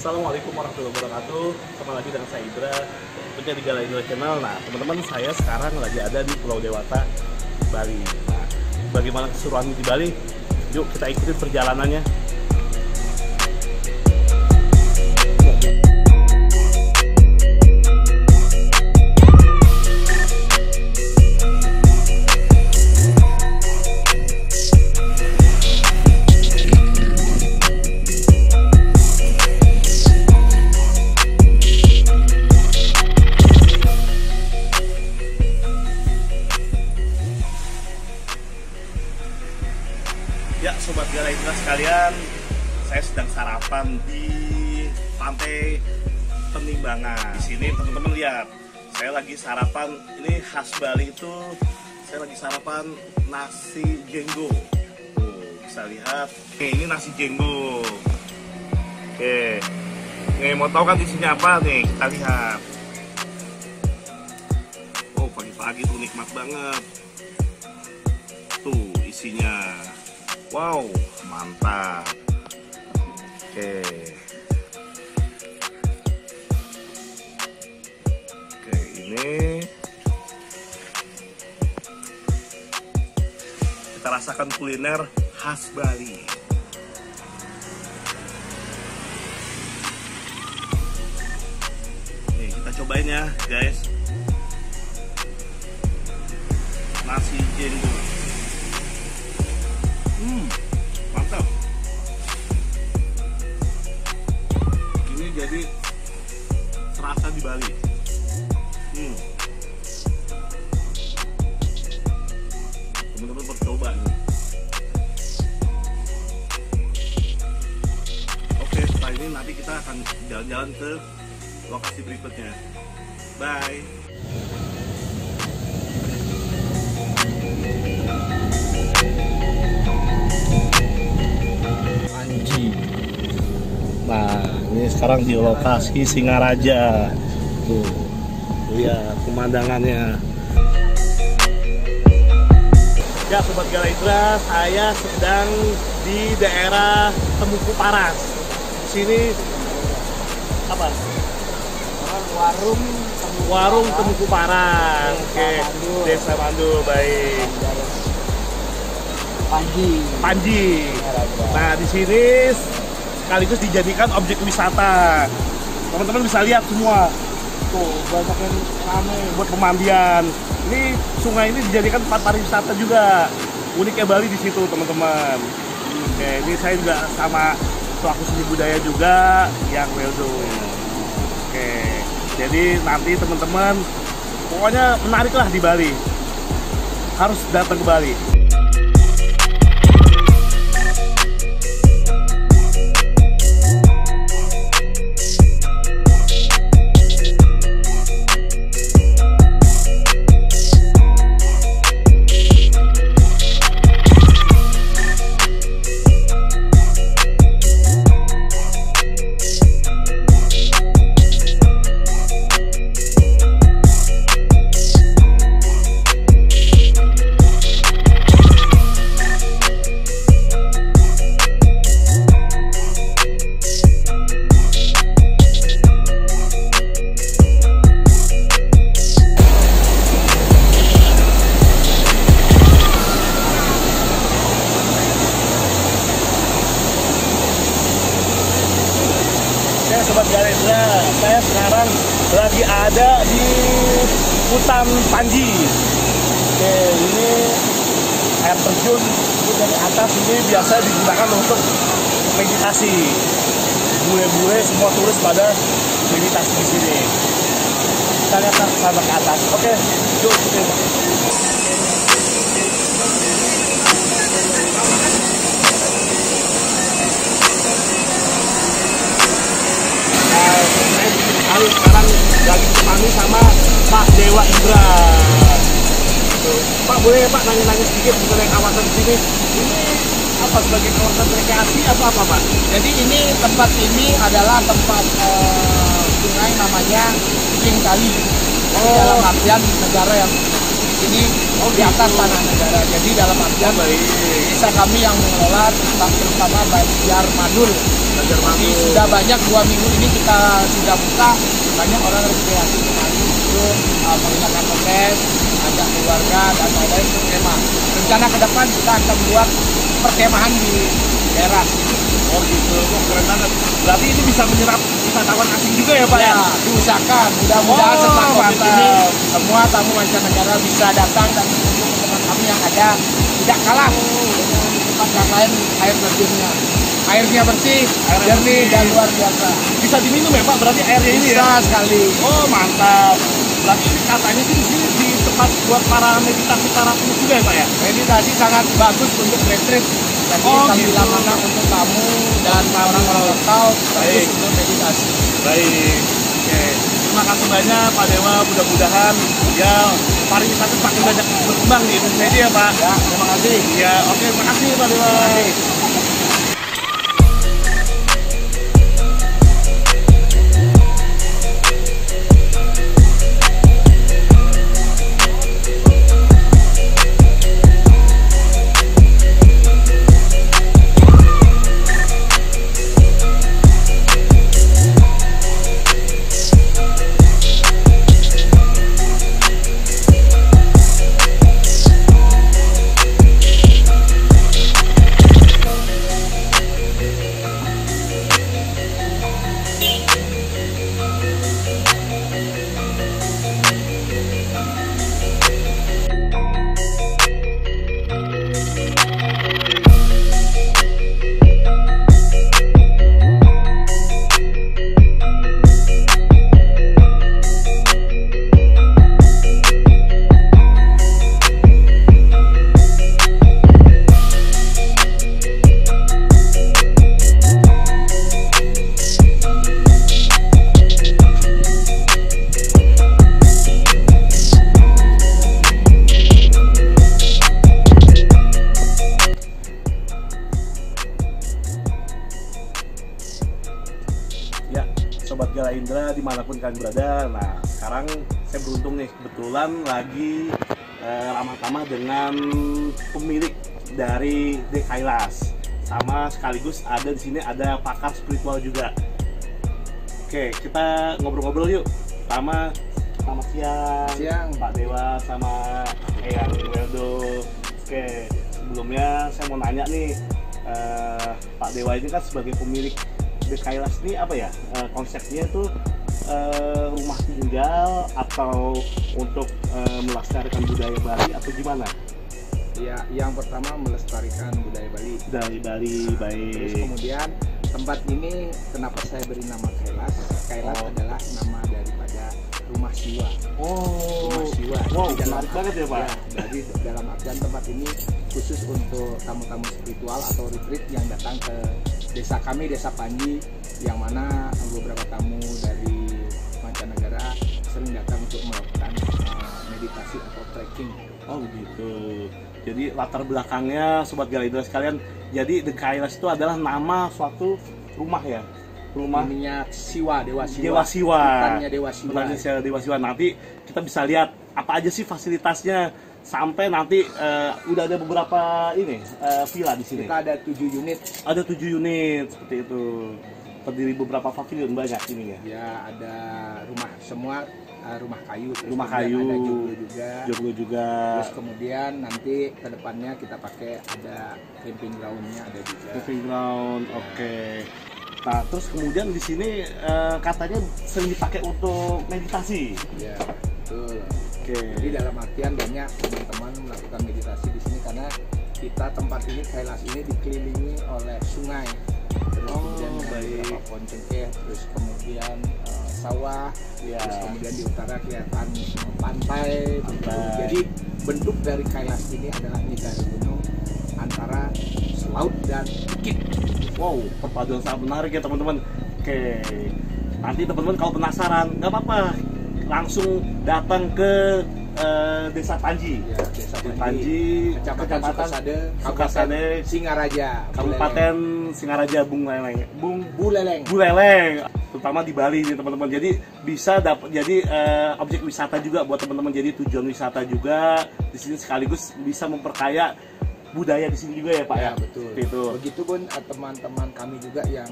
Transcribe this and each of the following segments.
Assalamualaikum warahmatullahi wabarakatuh. Kembali lagi dengan saya Ibra, tentunya di Galeri Idra Channel. Nah, teman-teman, saya sekarang lagi ada di Pulau Dewata, Bali. Nah, bagaimana keseruan di Bali? Yuk kita ikutin perjalanannya. Ya, sobat Galeri Idra sekalian, saya sedang sarapan di Pantai Penimbangan. Di sini teman-teman lihat, saya lagi sarapan. Ini khas Bali itu, saya lagi sarapan nasi jenggo. Tuh, bisa lihat. Ini nasi jenggo. Oke, nih mau tahu kan isinya apa nih? Kita lihat. Oh, pagi-pagi tuh nikmat banget. Tuh isinya. Wow, mantap. Oke, ini kita rasakan kuliner khas Bali. Nih, kita cobain ya, guys. Nasi jenggo. Mantap. Ini jadi terasa di Bali. Teman-teman bercoba nih. Oke, setelah ini nanti kita akan jalan-jalan ke lokasi berikutnya. Bye. Nah, ini sekarang di lokasi Singaraja. Tuh, lihat pemandangannya. Ya, sobat Galeri Idra, saya sedang di daerah Temuku Paras. Di sini apa? Warung Temuku Paras. Oke, Desa Mandu, baik. Panji. Nah, di sini sekaligus dijadikan objek wisata. Teman-teman bisa lihat semua. Tuh, banyak yang ramai buat pemandian. Ini sungai ini dijadikan tempat pariwisata juga. Uniknya Bali di situ, teman-teman. Oke, ini saya juga sama pelaku seni budaya juga yang Weldo. Oke, jadi nanti teman-teman pokoknya menarik lah di Bali. Harus datang ke Bali. Sobat Galeri Idra, saya sekarang lagi ada di hutan Panji. Oke, ini air terjun dari atas ini biasa digunakan untuk meditasi. Bule-bule semua turis pada meditasi di sini. Kita lihat sana ke atas. Oke, yuk. Sekarang lagi ditemani sama Pak Dewa Indra. Tuh. Pak, boleh ya Pak nanya-nanya sedikit mengenai kawasan sini? Ini apa, sebagai kawasan rekreasi atau apa Pak? Jadi ini tempat ini adalah tempat sungai namanya King Kali. Dalam artian negara yang ini di atas tanah negara. Jadi dalam artian desa kami yang mengelola terutama Banjar Madul. Jadi sudah banyak 2 minggu ini kita sudah buka, banyak orang rekreasi kembali untuk menggunakan hotel, ajak keluarga dan lain-lain untuk kemah. Rencana ke depan kita akan buat perkemahan di daerah. Oh gitu, keren banget. Berarti ini bisa menyerap wisatawan asing juga ya Pak ya? Diusahakan, mudah-mudahan setelah COVID ini semua tamu mancanegara bisa datang dan mengunjungi tempat kami yang ada, tidak kalah dengan tempat yang lain air terjunnya. Airnya bersih, jernih dan luar biasa. Bisa diminum ya Pak, berarti airnya ini ya? Bisa sekali. Oh mantap. Berarti katanya sih di sini di tempat buat para meditasi para turis juga ya Pak ya? Meditasi sangat bagus untuk retreat. Jadi bila mana untuk tamu dan orang-orang lokal baik untuk meditasi. Baik. Oke. Terima kasih banyak Pak Dewa. Mudah-mudahan ya pariwisata semakin banyak berkembang di Indonesia ini ya Pak. Ya, terima kasih. Ya, oke, terima kasih Pak Dewa. Sobat Gala Indra dimanapun kalian berada. Nah sekarang saya beruntung nih, kebetulan lagi ramah-tamah dengan pemilik dari The Kailas, sama sekaligus ada di sini ada pakar spiritual juga. Oke, kita ngobrol-ngobrol yuk. Pertama, selamat siang Pak Dewa sama Eyang Weldo. Oke, sebelumnya saya mau nanya nih, Pak Dewa ini kan sebagai pemilik The Kailas ini apa ya, konsepnya itu rumah tinggal atau untuk melestarikan budaya Bali atau gimana? Ya, yang pertama melestarikan budaya Bali. Dari Bali, baik. Terus kemudian tempat ini kenapa saya beri nama Kailas? Kailas adalah nama daripada rumah siwa. Rumah siwa. Wow, menarik banget ya Pak. Ya, jadi dalam artian tempat ini khusus untuk tamu-tamu spiritual atau retreat yang datang ke desa kami, Desa Panji, yang mana beberapa tamu dari mancanegara sering datang untuk melakukan meditasi atau trekking. Oh gitu. Jadi latar belakangnya Sobat Gala Indra sekalian, jadi The Kailas itu adalah nama suatu rumah ya? Rumah ininya Siwa, Dewa Siwa. Dewa Siwa. Bukannya Dewa Siwa. Bukannya Dewa Siwa. Nanti kita bisa lihat apa aja sih fasilitasnya, sampai nanti udah ada beberapa ini villa di sini. Kita ada 7 unit. Ada 7 unit seperti itu. Terdiri beberapa pavilion banyak ini ya. Ya, ada rumah semua rumah kayu. Rumah kayu. Ada joglo juga. Joglo juga. Terus kemudian nanti kedepannya kita pakai ada camping groundnya ada juga. Camping ground, oke. Nah, terus kemudian di sini katanya sering dipakai untuk meditasi. Ya, betul. Oke. Jadi dalam artian banyak teman-teman melakukan meditasi di sini karena kita tempat ini Kailas ini dikelilingi oleh sungai. Terus kemudian beberapa pohon cengkeh, terus kemudian sawah, ya. Terus kemudian di utara kelihatan pantai. Jadi bentuk dari Kailas ini adalah dari gunung antara laut dan bukit. Wow, perpaduan sangat menarik ya teman-teman. Oke, nanti teman-teman kalau penasaran nggak apa-apa, langsung datang ke Desa Panji. Ya, Desa Panji, Kecamatan Sukasade, Singaraja, Kabupaten Singaraja, Buleleng. Buleleng. Buleleng. terutama di Bali nih teman-teman. Jadi bisa dapat jadi objek wisata juga buat teman-teman, jadi tujuan wisata juga di sini, sekaligus bisa memperkaya budaya di sini juga ya Pak ya. Betul. Gitu. Begitupun teman-teman kami juga yang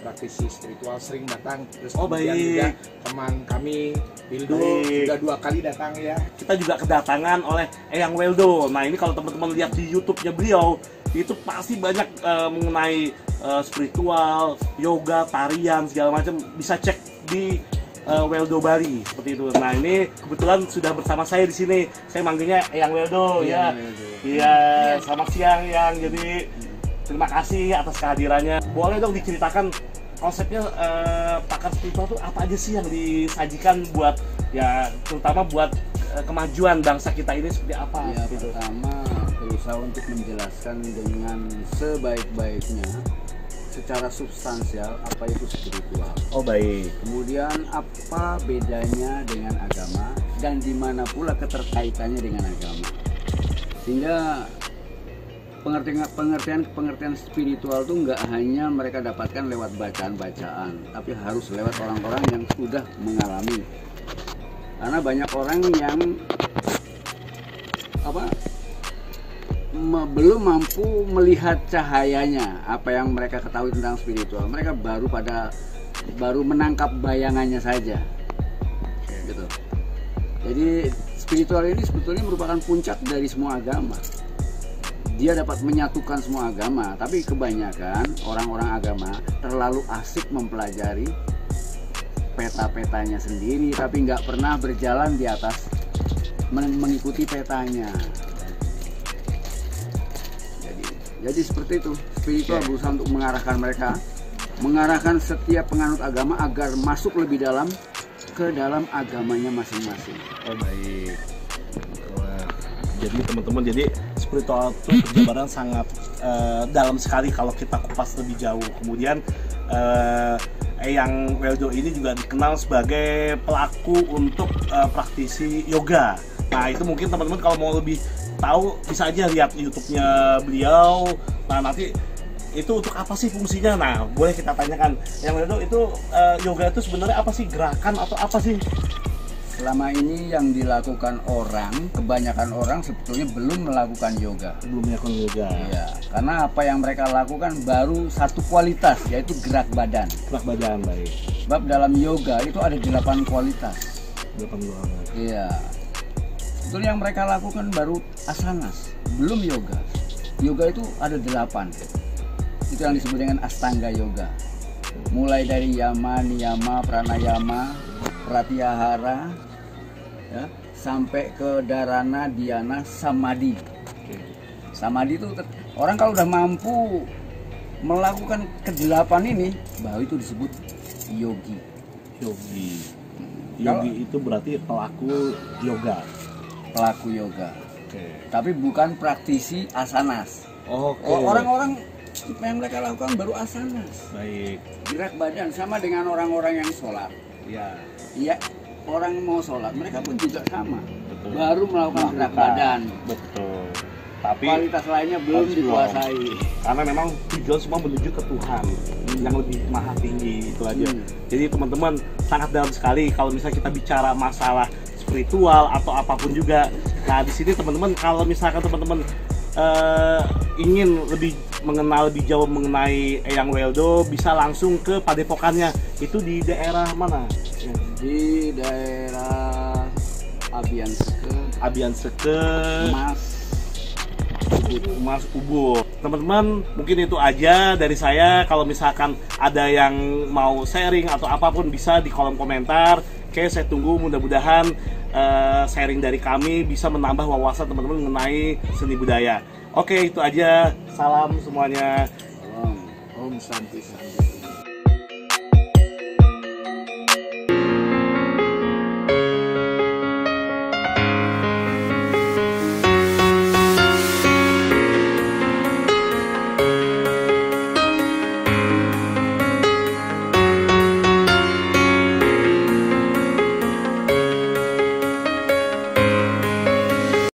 praktisi spiritual sering datang, terus Oh, kemudian baik. juga teman kami Wildo Baik. sudah 2 kali datang ya. Kita juga kedatangan oleh Eyang Weldo. Nah ini kalau teman-teman lihat di YouTube-nya beliau, itu pasti banyak mengenai spiritual, yoga, tarian segala macam. Bisa cek di Weldo Bali seperti itu. Nah ini kebetulan sudah bersama saya di sini. Saya manggilnya Eyang Weldo ya. Iya, selamat siang Yang. Jadi terima kasih atas kehadirannya. Boleh dong diceritakan konsepnya pakar spiritual itu apa aja sih yang disajikan buat ya terutama buat kemajuan bangsa kita ini seperti apa? Ya, gitu. pertama berusaha untuk menjelaskan dengan sebaik-baiknya secara substansial apa itu spiritual. Oh baik. Kemudian apa bedanya dengan agama dan di mana pula keterkaitannya dengan agama. Sehingga pengertian spiritual itu nggak hanya mereka dapatkan lewat bacaan-bacaan, tapi harus lewat orang-orang yang sudah mengalami. Karena banyak orang yang belum mampu melihat cahayanya apa yang mereka ketahui tentang spiritual. Mereka baru menangkap bayangannya saja, gitu. Jadi spiritual ini sebetulnya merupakan puncak dari semua agama. Dia dapat menyatukan semua agama, tapi kebanyakan orang-orang agama terlalu asik mempelajari peta-petanya sendiri, tapi nggak pernah berjalan di atas mengikuti petanya. Jadi seperti itu, spiritual berusaha untuk mengarahkan mereka, mengarahkan setiap penganut agama agar masuk lebih dalam ke dalam agamanya masing-masing. Oh baik. Wah. Jadi teman-teman, jadi spiritual itu penjabaran sangat dalam sekali kalau kita kupas lebih jauh. Kemudian Eyang Weldo ini juga dikenal sebagai pelaku untuk praktisi yoga. Nah itu mungkin teman-teman kalau mau lebih tahu bisa aja lihat YouTube-nya beliau. Nah nanti itu untuk apa sih fungsinya? Nah boleh kita tanyakan Eyang Weldo itu yoga itu sebenarnya apa sih, gerakan atau apa sih? Selama ini yang dilakukan orang, kebanyakan orang sebetulnya belum melakukan yoga. Belum melakukan yoga. Iya, karena apa yang mereka lakukan baru satu kualitas, yaitu gerak badan. Gerak badan, baik. Sebab dalam yoga itu ada 8 kualitas. 8 banget. Iya. Sebetulnya yang mereka lakukan baru asanas, belum yoga. Yoga itu ada 8. Itu yang disebut dengan Astanga Yoga. Mulai dari yama, niyama, pranayama, pratyahara, ya, sampai ke dharana, dhyana, samadhi. Samadhi itu orang kalau udah mampu melakukan ke-8 ini, baru itu disebut yogi. Yogi. Yogi itu berarti pelaku yoga. Pelaku yoga. Oke. Tapi bukan praktisi asanas. Oke. Orang-orang yang mereka lakukan baru asanas. Baik. Gerak badan sama dengan orang-orang yang sholat. Ya. Iya, orang mau sholat, mereka pun juga sama. Betul. Baru melakukan gerak badan. Betul. Tapi Kualitas lainnya belum dikuasai. Karena memang tujuan semua menuju ke Tuhan yang lebih maha tinggi, itu aja. Jadi teman-teman sangat dalam sekali kalau misalnya kita bicara masalah spiritual atau apapun juga. Nah di sini teman-teman kalau misalkan teman-teman ingin lebih mengenal lebih jauh mengenai Eyang Weldo, bisa langsung ke padepokannya. Itu di daerah mana? Di daerah Abian Seke, Mas Ubud. Teman-teman, mungkin itu aja dari saya. Kalau misalkan ada yang mau sharing atau apapun bisa di kolom komentar. Oke, saya tunggu, mudah-mudahan sharing dari kami bisa menambah wawasan teman-teman mengenai seni budaya. Oke, itu aja. Salam semuanya. Om Santi Santi.